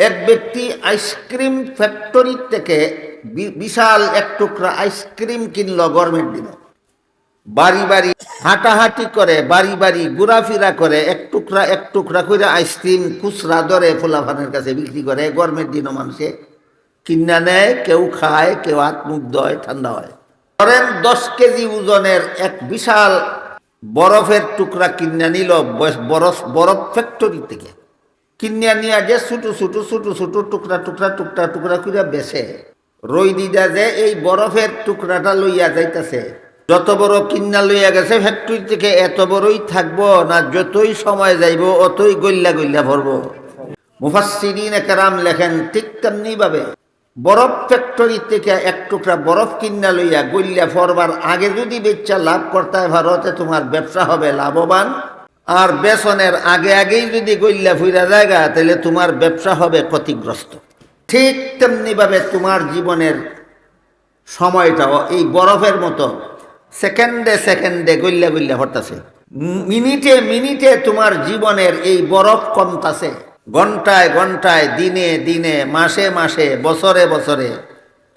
এক ব্যক্তি ice cream factory থেকে বিশাল এক টুকরা আইসক্রিম কিনল গরমের দিনে, বাড়ি বাড়ি হাঁটাহাঁটি করে, বাড়ি বাড়ি ঘোরাফেরা করে, এক টুকরা করে আইসক্রিম খুচরা দরে ফোলাফানের কাছে বিক্রি করে। গরমের দিনও মানুষে কিনা নেয়, কেউ খায়, কেউ হাত মুখ ধোয়, ঠান্ডা হয়। ধরেন 10 কেজি ওজনের এক বিশাল বরফের টুকরা কিনা নিল বরফ ফ্যাক্টরি থেকে। কিনিয়া নিয়ে যে ছোটো ছোটো টুকরা করে বেছে রই দিদা যে এই বরফের টুকরাটা লইয়া যাইতেছে। যত বড় কিন্না লইয়া গেছে ফ্যাক্টরি থেকে, এত বড়ই থাকবো না, যতই সময় যাইব অতই গল্লা ভরব। মুফাসসিরিনে কেরাম লেখেন ঠিক তেমনি ভাবে বরফ ফ্যাক্টরি থেকে এক টুকরা বরফ কিন্না লইয়া গল্লা ফরবার আগে যদি বেচা লাভ করতে হয়, ভারতে তোমার ব্যবসা হবে লাভবান। আর বেসনের আগেই যদি গল্লা ফুইরা জায়গা, তাহলে তোমার ব্যবসা হবে ক্ষতিগ্রস্ত। ঠিক তেমনি ভাবে তোমার জীবনের সময়টাও এই বরফের মতো সেকেন্ডে গল্লা হরতাছে। মিনিটে তোমার জীবনের এই বরফ কমতাছে। ঘন্টায় দিনে মাসে বছরে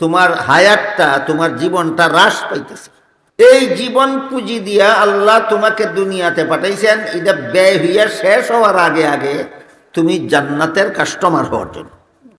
তোমার হায়াতটা, তোমার জীবনটা হ্রাস পাইতেছে। এই জীবন পুঁজি দিয়া আল্লাহ তোমাকে দুনিয়াতে পাঠাইছেন, এটা ব্যয় হইয়া শেষ হওয়ার আগে তুমি জান্নাতের কাস্টমার হওয়ার জন্য।